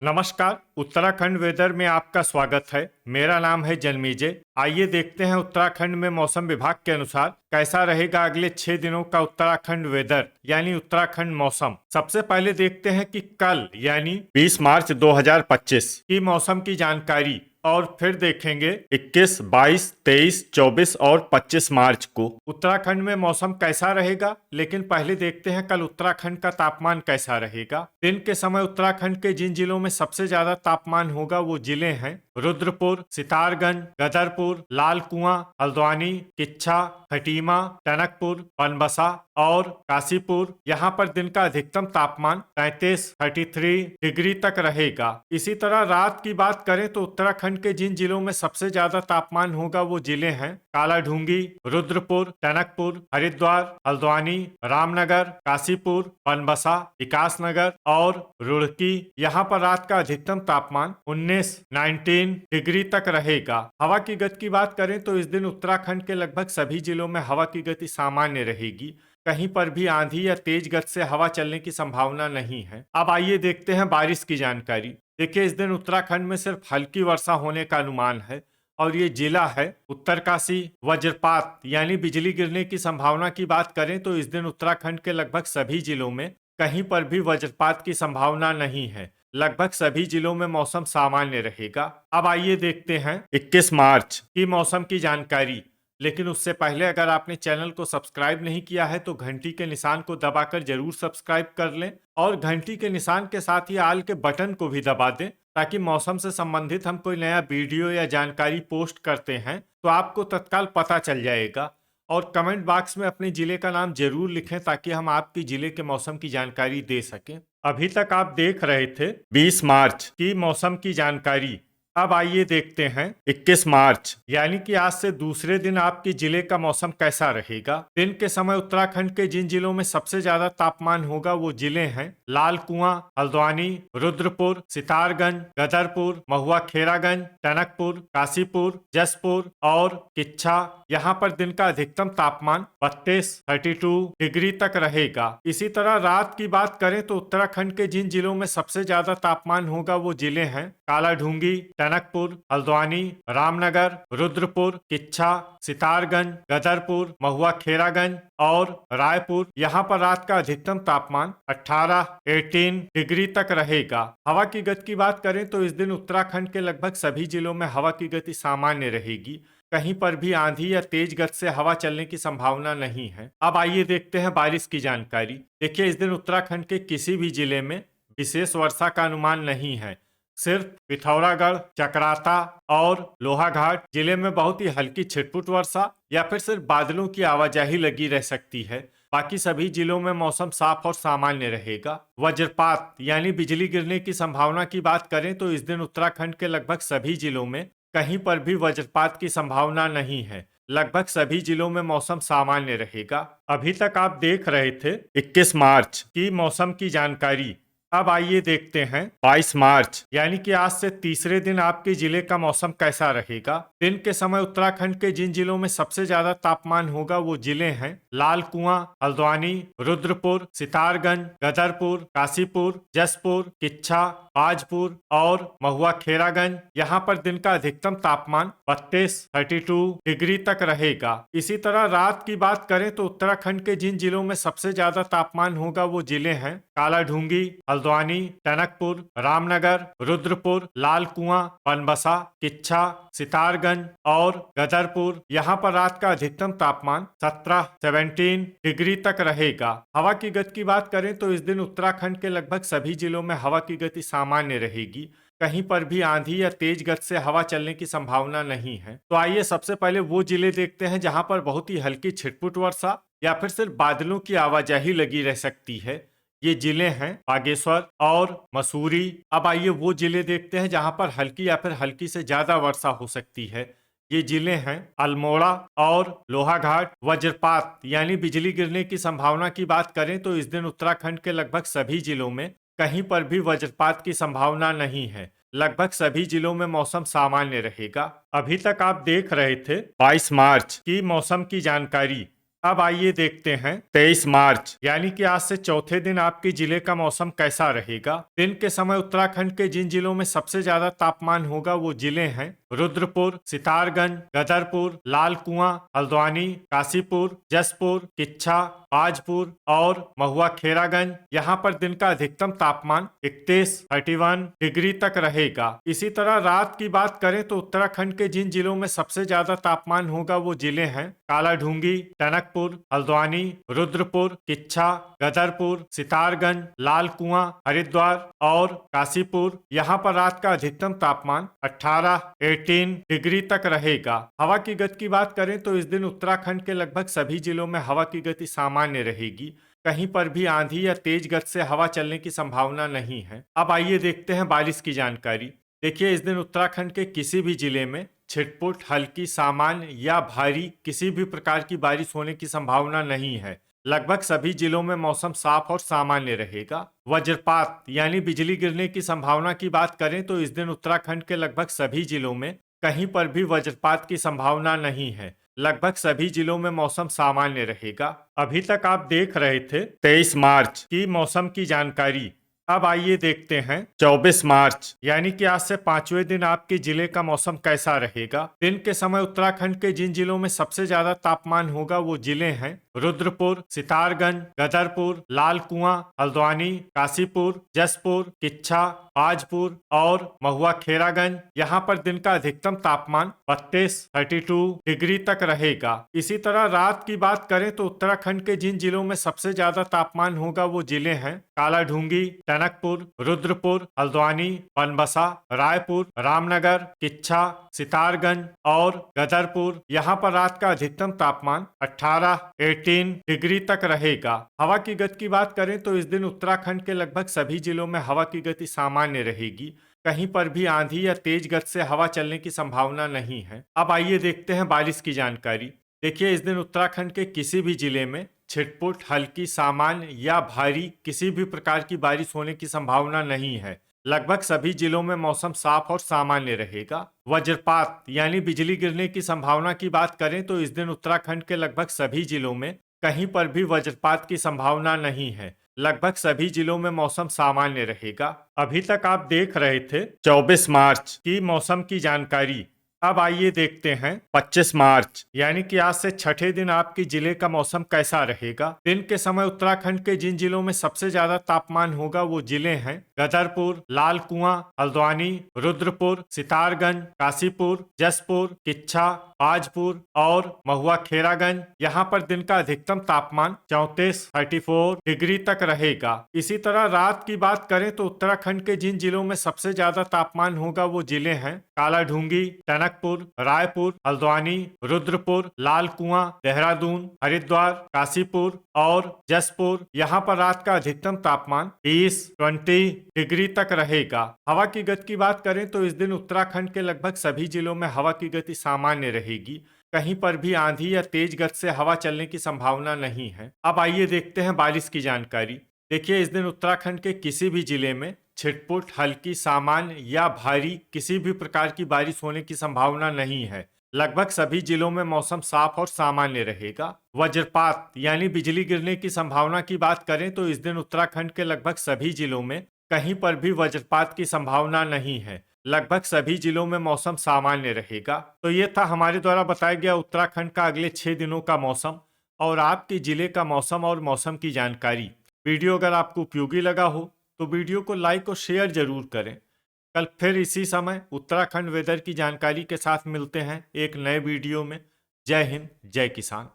नमस्कार। उत्तराखंड वेदर में आपका स्वागत है। मेरा नाम है जन्मेजय। आइए देखते हैं उत्तराखंड में मौसम विभाग के अनुसार कैसा रहेगा अगले 6 दिनों का उत्तराखंड वेदर यानी उत्तराखंड मौसम। सबसे पहले देखते हैं कि कल यानी 20 मार्च 2025 की मौसम की जानकारी और फिर देखेंगे 21, 22, 23, 24 और 25 मार्च को उत्तराखंड में मौसम कैसा रहेगा। लेकिन पहले देखते हैं कल उत्तराखंड का तापमान कैसा रहेगा। दिन के समय उत्तराखंड के जिन जिलों में सबसे ज्यादा तापमान होगा वो जिले हैं रुद्रपुर, सितारगंज, गदरपुर, लाल कुआं, हल्द्वानी, किच्छा, खटीमा, टनकपुर, बनबसा और काशीपुर। यहाँ पर दिन का अधिकतम तापमान 33 डिग्री तक रहेगा। इसी तरह रात की बात करें तो उत्तराखंड के जिन जिलों में सबसे ज्यादा तापमान होगा वो जिले हैं कालाढूंगी, रुद्रपुर, टनकपुर, हरिद्वार, हल्द्वानी, रामनगर, काशीपुर, बनबसा, विकासनगर और रुड़की। यहाँ पर रात का अधिकतम तापमान 19 डिग्री तक रहेगा। हवा की गति की बात करें तो इस दिन उत्तराखंड के लगभग सभी जिलों में हवा की गति सामान्य रहेगी। कहीं पर भी आंधी या तेज गति से हवा चलने की संभावना नहीं है। अब आइए देखते हैं बारिश की जानकारी। देखिए, इस दिन उत्तराखंड में सिर्फ हल्की वर्षा होने का अनुमान है और ये जिला है उत्तरकाशी। वज्रपात यानी बिजली गिरने की संभावना की बात करें तो इस दिन उत्तराखंड के लगभग सभी जिलों में कहीं पर भी वज्रपात की संभावना नहीं है। लगभग सभी जिलों में मौसम सामान्य रहेगा। अब आइए देखते हैं 21 मार्च की मौसम की जानकारी। लेकिन उससे पहले अगर आपने चैनल को सब्सक्राइब नहीं किया है तो घंटी के निशान को दबाकर जरूर सब्सक्राइब कर लें और घंटी के निशान के साथ ही आल के बटन को भी दबा दें ताकि मौसम से संबंधित हम कोई नया वीडियो या जानकारी पोस्ट करते हैं तो आपको तत्काल पता चल जाएगा। और कमेंट बॉक्स में अपने जिले का नाम जरूर लिखें ताकि हम आपके जिले के मौसम की जानकारी दे सकें। अभी तक आप देख रहे थे 20 मार्च की मौसम की जानकारी। अब आइए देखते हैं 21 मार्च यानी कि आज से दूसरे दिन आपके जिले का मौसम कैसा रहेगा। दिन के समय उत्तराखंड के जिन जिलों में सबसे ज्यादा तापमान होगा वो जिले हैं लाल कुआं, हल्द्वानी, रुद्रपुर, सितारगंज, गदरपुर, महुआ खेरागंज, टनकपुर, काशीपुर, जसपुर और किच्छा। यहाँ पर दिन का अधिकतम तापमान 32 डिग्री तक रहेगा। इसी तरह रात की बात करें तो उत्तराखंड के जिन जिलों में सबसे ज्यादा तापमान होगा वो जिले हैं कालाढूंगी, टनकपुर, हल्द्वानी, रामनगर, रुद्रपुर, किच्छा, सितारगंज, गदरपुर, महुआ खेरागंज और रायपुर। यहाँ पर रात का अधिकतम तापमान 18 डिग्री तक रहेगा। हवा की गति की बात करें तो इस दिन उत्तराखंड के लगभग सभी जिलों में हवा की गति सामान्य रहेगी। कहीं पर भी आंधी या तेज गति से हवा चलने की संभावना नहीं है। अब आइए देखते हैं बारिश की जानकारी। देखिए, इस दिन उत्तराखंड के किसी भी जिले में विशेष वर्षा का अनुमान नहीं है। सिर्फ पिथौरागढ़, चकराता और लोहाघाट जिले में बहुत ही हल्की छिटपुट वर्षा या फिर सिर्फ बादलों की आवाजाही लगी रह सकती है। बाकी सभी जिलों में मौसम साफ और सामान्य रहेगा। वज्रपात यानी बिजली गिरने की संभावना की बात करें तो इस दिन उत्तराखंड के लगभग सभी जिलों में कहीं पर भी वज्रपात की संभावना नहीं है। लगभग सभी जिलों में मौसम सामान्य रहेगा। अभी तक आप देख रहे थे 21 मार्च की मौसम की जानकारी। अब आइए देखते हैं 22 मार्च यानी कि आज से तीसरे दिन आपके जिले का मौसम कैसा रहेगा। दिन के समय उत्तराखंड के जिन जिलों में सबसे ज्यादा तापमान होगा वो जिले हैं लाल कुआं, हल्द्वानी, रुद्रपुर, सितारगंज, गदरपुर, काशीपुर, जसपुर, किच्छा, आजपुर और महुआ खेरागंज। यहाँ पर दिन का अधिकतम तापमान 32 डिग्री तक रहेगा। इसी तरह रात की बात करें तो उत्तराखंड के जिन जिलों में सबसे ज्यादा तापमान होगा वो जिले हैं कालाढूंगी, हल्द्वानी, टनकपुर, रामनगर, रुद्रपुर, लाल कुआं, बनबसा, किच्छा, सितारगंज और गदरपुर। यहाँ पर रात का अधिकतम तापमान 17 डिग्री तक रहेगा। हवा की गति की बात करें तो इस दिन उत्तराखंड के लगभग सभी जिलों में हवा की गति सामान्य रहेगी। कहीं पर भी आंधी या तेज गति से हवा चलने की संभावना नहीं है। तो आइए सबसे पहले वो जिले देखते हैं जहां पर बहुत ही हल्की छिटपुट वर्षा या फिर सिर्फ बादलों की आवाजाही लगी रह सकती है। ये जिले हैं बागेश्वर और मसूरी। अब आइए वो जिले देखते हैं जहां पर हल्की या फिर हल्की से ज्यादा वर्षा हो सकती है। ये जिले हैं अल्मोड़ा और लोहाघाट। वज्रपात यानी बिजली गिरने की संभावना की बात करें तो इस दिन उत्तराखंड के लगभग सभी जिलों में कहीं पर भी वज्रपात की संभावना नहीं है। लगभग सभी जिलों में मौसम सामान्य रहेगा। अभी तक आप देख रहे थे 22 मार्च की मौसम की जानकारी। अब आइए देखते हैं 23 मार्च यानी कि आज से चौथे दिन आपके जिले का मौसम कैसा रहेगा। दिन के समय उत्तराखंड के जिन जिलों में सबसे ज्यादा तापमान होगा वो जिले हैं रुद्रपुर, सितारगंज, गदरपुर, लाल कुआं, हल्द्वानी, काशीपुर, जसपुर, किच्छा, आजपुर और महुआ खेरागंज। यहाँ पर दिन का अधिकतम तापमान 31 डिग्री तक रहेगा। इसी तरह रात की बात करें तो उत्तराखंड के जिन जिलों में सबसे ज्यादा तापमान होगा वो जिले हैं कालाढूंगी, टनकपुर, हल्द्वानी, रुद्रपुर, किच्छा, गदरपुर, सितारगंज, लाल कुआं, हरिद्वार और काशीपुर। यहाँ पर रात का अधिकतम तापमान 18 डिग्री तक रहेगा। हवा की गति की बात करें तो इस दिन उत्तराखंड के लगभग सभी जिलों में हवा की गति सामान्य रहेगी। कहीं पर भी आंधी या तेज गति से हवा चलने की संभावना नहीं है। अब आइए देखते हैं बारिश की जानकारी। देखिए, इस दिन उत्तराखंड के किसी भी जिले में छिटपुट, हल्की, सामान्य या भारी किसी भी प्रकार की बारिश होने की संभावना नहीं है। लगभग सभी जिलों में मौसम साफ और सामान्य रहेगा। वज्रपात यानी बिजली गिरने की संभावना की बात करें तो इस दिन उत्तराखंड के लगभग सभी जिलों में कहीं पर भी वज्रपात की संभावना नहीं है। लगभग सभी जिलों में मौसम सामान्य रहेगा। अभी तक आप देख रहे थे 23 मार्च की मौसम की जानकारी। अब आइए देखते हैं 24 मार्च यानी कि आज से पांचवें दिन आपके जिले का मौसम कैसा रहेगा। दिन के समय उत्तराखंड के जिन जिलों में सबसे ज्यादा तापमान होगा वो जिले हैं रुद्रपुर, सितारगंज, गदरपुर, लाल कुआं, हल्द्वानी, काशीपुर, जसपुर, किच्छा, आजपुर और महुआ खेरागंज। यहाँ पर दिन का अधिकतम तापमान 32 डिग्री तक रहेगा। इसी तरह रात की बात करें तो उत्तराखंड के जिन जिलों में सबसे ज्यादा तापमान होगा वो जिले हैं कालाढूंगी, टनकपुर, रुद्रपुर, हल्द्वानी, बनबसा, रायपुर, रामनगर, किच्छा, सितारगंज और गदरपुर। यहाँ पर रात का अधिकतम तापमान 18 डिग्री तक रहेगा। हवा की गति की बात करें तो इस दिन उत्तराखंड के लगभग सभी जिलों में हवा की गति सामान्य रहेगी। कहीं पर भी आंधी या तेज गति से हवा चलने की संभावना नहीं है। अब आइए देखते हैं बारिश की जानकारी। देखिए, इस दिन उत्तराखंड के किसी भी जिले में छिटपुट, हल्की, सामान्य या भारी किसी भी प्रकार की बारिश होने की संभावना नहीं है। लगभग सभी जिलों में मौसम साफ और सामान्य रहेगा। वज्रपात यानी बिजली गिरने की संभावना की बात करें तो इस दिन उत्तराखंड के लगभग सभी जिलों में कहीं पर भी वज्रपात की संभावना नहीं है। लगभग सभी जिलों में मौसम सामान्य रहेगा। अभी तक आप देख रहे थे 24 मार्च की मौसम की जानकारी। अब आइए देखते हैं 25 मार्च यानी कि आज से छठे दिन आपके जिले का मौसम कैसा रहेगा। दिन के समय उत्तराखंड के जिन जिलों में सबसे ज्यादा तापमान होगा वो जिले हैं गदरपुर, लाल कुआं, हल्द्वानी, रुद्रपुर, सितारगंज, काशीपुर, जसपुर, किच्छा, आजपुर और महुआ खेरागंज। यहाँ पर दिन का अधिकतम तापमान 34 डिग्री तक रहेगा। इसी तरह रात की बात करें तो उत्तराखंड के जिन जिलों में सबसे ज्यादा तापमान होगा वो जिले हैं कालाढूंगी, टनकपुर, रायपुर, हल्द्वानी, रुद्रपुर, लाल कुआं, देहरादून, हरिद्वार, काशीपुर और जसपुर। यहाँ पर रात का अधिकतम तापमान 20 डिग्री तक रहेगा। हवा की गति की बात करें तो इस दिन उत्तराखंड के लगभग सभी जिलों में हवा की गति सामान्य रहेगी। कहीं पर भी आंधी या तेज गति से हवा चलने की संभावना नहीं है। अब आइए देखते हैं बारिश की जानकारी। देखिए, इस दिन उत्तराखंड के किसी भी जिले में छिटपुट, हल्की, सामान्य या भारी किसी भी प्रकार की बारिश होने की संभावना नहीं है। लगभग सभी जिलों में मौसम साफ और सामान्य रहेगा। वज्रपात यानी बिजली गिरने की संभावना की बात करें तो इस दिन उत्तराखंड के लगभग सभी जिलों में कहीं पर भी वज्रपात की संभावना नहीं है। लगभग सभी जिलों में मौसम सामान्य रहेगा। तो ये था हमारे द्वारा बताया गया उत्तराखंड का अगले 6 दिनों का मौसम और आपके जिले का मौसम और मौसम की जानकारी। वीडियो अगर आपको उपयोगी लगा हो तो वीडियो को लाइक और शेयर जरूर करें। कल फिर इसी समय उत्तराखंड वेदर की जानकारी के साथ मिलते हैं एक नए वीडियो में। जय हिंद, जय किसान।